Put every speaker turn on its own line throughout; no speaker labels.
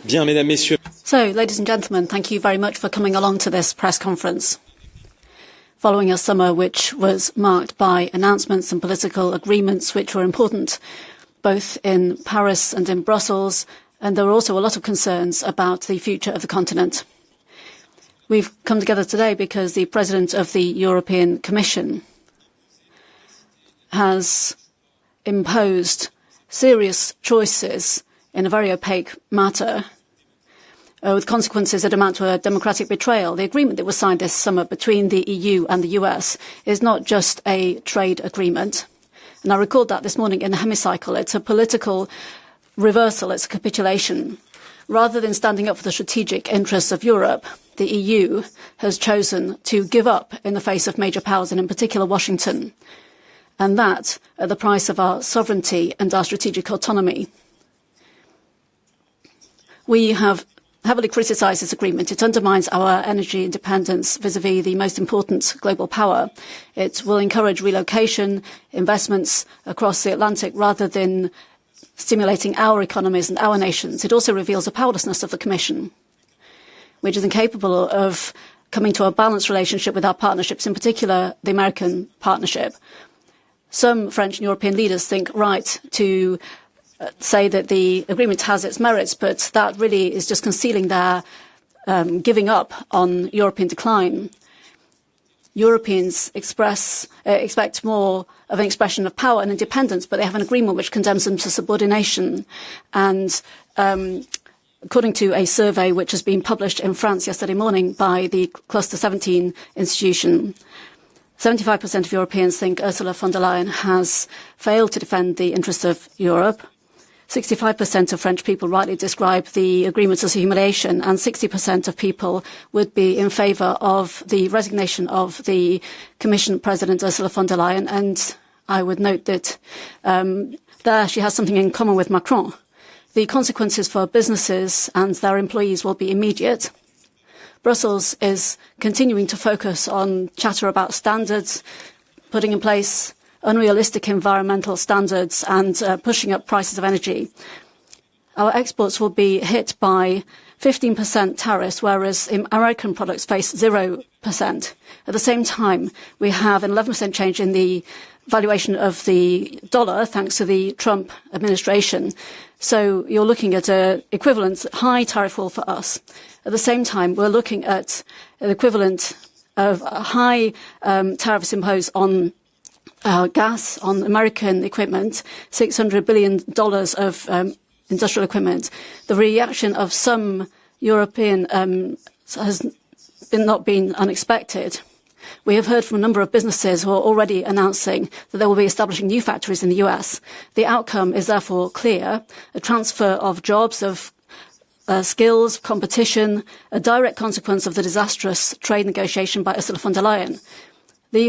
Bien, mesdames, messieurs.
So, ladies and gentlemen, thank you very much for coming along to this press conference. Following a summer which was marked by announcements and political agreements which were important, both in Paris and in Brussels, and there were also a lot of concerns about the future of the continent. We've come together today because the President of the European Commission has imposed serious choices in a very opaque matter, with consequences that amount to a democratic betrayal. The agreement that was signed this summer between the EU and the US is not just a trade agreement. And I recalled that this morning in the hemicycle. It's a political reversal. It's a capitulation. Rather than standing up for the strategic interests of Europe, the EU has chosen to give up in the face of major powers, and in particular Washington. And that at the price of our sovereignty and our strategic autonomy. We have heavily criticised this agreement. It undermines our energy independence vis-à-vis the most important global power. It will encourage relocation, investments across the Atlantic rather than stimulating our economies and our nations. It also reveals the powerlessness of the Commission, which is incapable of coming to a balanced relationship with our partnerships, in particular the American partnership. Some French and European leaders think right to say that the agreement has its merits, but that really is just concealing their giving up on European decline. Europeans expect more of an expression of power and independence, but they have an agreement which condemns them to subordination. And according to a survey which has been published in France yesterday morning by the Cluster 17 institution, 75% of Europeans think Ursula von der Leyen has failed to defend the interests of Europe. 65% of French people rightly describe the agreement as a humiliation, and 60% of people would be in favour of the resignation of the Commission President Ursula von der Leyen. And I would note that there she has something in common with Macron. The consequences for businesses and their employees will be immediate. Brussels is continuing to focus on chatter about standards, putting in place unrealistic environmental standards and pushing up prices of energy. Our exports will be hit by 15% tariffs, whereas American products face 0%. At the same time, we have an 11% change in the valuation of the dollar, thanks to the Trump administration. So you're looking at an equivalent high tariff wall for us. At the same time, we're looking at an equivalent of high tariffs imposed on gas, on American equipment, $600 billion of industrial equipment. The reaction of some European has not been unexpected. We have heard from a number of businesses who are already announcing that they will be establishing new factories in the US. The outcome is therefore clear: a transfer of jobs, of skills, competition, a direct consequence of the disastrous trade negotiation by Ursula von der Leyen.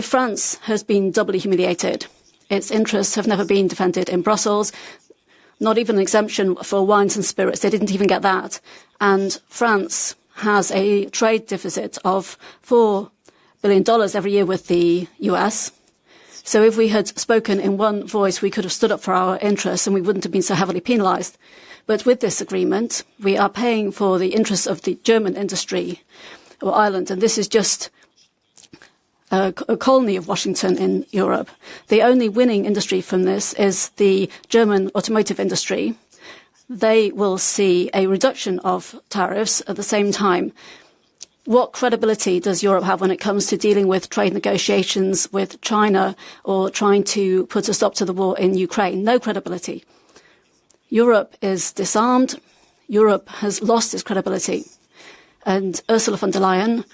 France has been doubly humiliated. Its interests have never been defended in Brussels, not even an exemption for wines and spirits. They didn't even get that. And France has a trade deficit of $4 billion every year with the US. So if we had spoken in one voice, we could have stood up for our interests and we wouldn't have been so heavily penalised. But with this agreement, we are paying for the interests of the German industry or Ireland, and this is just a colony of Washington in Europe. The only winning industry from this is the German automotive industry. They will see a reduction of tariffs at the same time. What credibility does Europe have when it comes to dealing with trade negotiations with China or trying to put a stop to the war in Ukraine? No credibility. Europe is disarmed. Europe has lost its credibility. And Ursula von der Leyen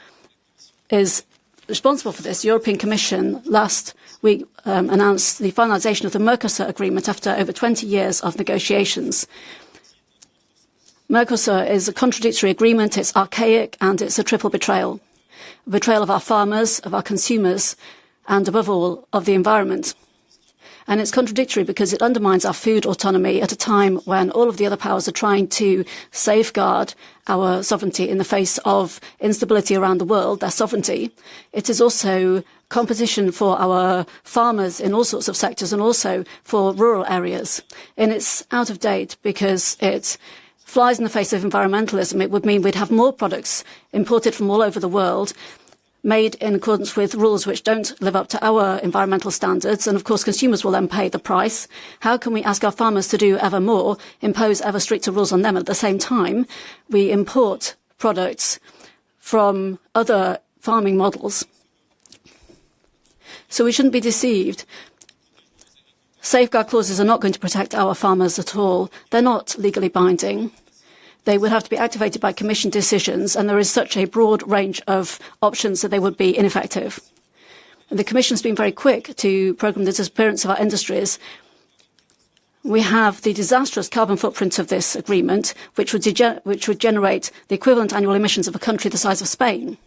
is responsible for this. The European Commission last week announced the finalisation of the Mercosur agreement after over 20 years of negotiations. Mercosur is a contradictory agreement, it's archaic, and it's a triple betrayal. A betrayal of our farmers, of our consumers, and above all, of the environment. And it's contradictory because it undermines our food autonomy at a time when all of the other powers are trying to safeguard our sovereignty in the face of instability around the world, their sovereignty. It is also competition for our farmers in all sorts of sectors and also for rural areas. And it's out of date because it flies in the face of environmentalism. It would mean we'd have more products imported from all over the world, made in accordance with rules which don't live up to our environmental standards, and of course consumers will then pay the price. How can we ask our farmers to do ever more, impose ever stricter rules on them, and at the same time we import products from other farming models? So we shouldn't be deceived. Safeguard clauses are not going to protect our farmers at all. They're not legally binding. They would have to be activated by Commission decisions, and there is such a broad range of options that they would be ineffective. And the Commission has been very quick to programme the disappearance of our industries. We have the disastrous carbon footprint of this agreement, which would generate the equivalent annual emissions of a country the size of Spain.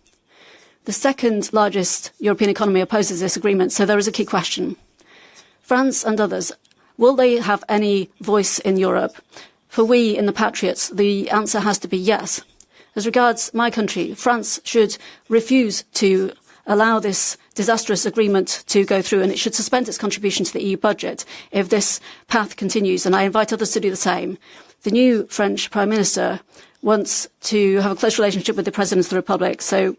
The second largest European economy opposes this agreement, so there is a key question. France and others, will they have any voice in Europe? For we in the Patriots, the answer has to be yes. As regards my country, France should refuse to allow this disastrous agreement to go through, and it should suspend its contribution to the EU budget if this path continues, and I invite others to do the same. The new French Prime Minister wants to have a close relationship with the President of the Republic, so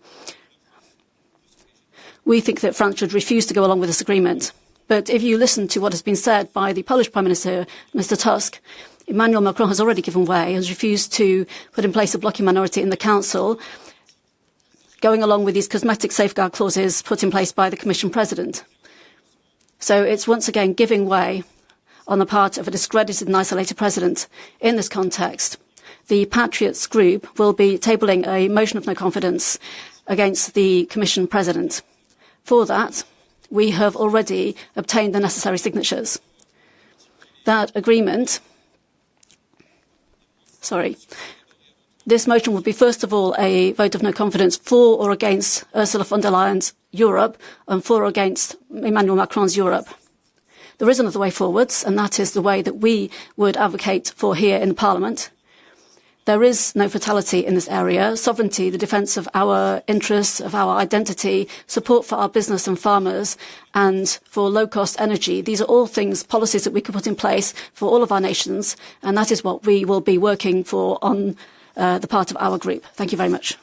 we think that France should refuse to go along with this agreement. But if you listen to what has been said by the Polish Prime Minister, Mr. Tusk, Emmanuel Macron has already given way, has refused to put in place a blocking minority in the Council, going along with these cosmetic safeguard clauses put in place by the Commission President. So it's once again giving way on the part of a discredited and isolated President. In this context, the Patriots group will be tabling a motion of no confidence against the Commission President. For that, we have already obtained the necessary signatures. That agreement This motion would be, first of all, a vote of no confidence for or against Ursula von der Leyen's Europe and for or against Emmanuel Macron's Europe. There is another way forwards, and that is the way that we would advocate for here in Parliament. There is no fatality in this area. Sovereignty, the defence of our interests, of our identity, support for our business and farmers, and for low-cost energy. These are all things, policies that we could put in place for all of our nations, and that is what we will be working for on the part of our group. Thank you very much.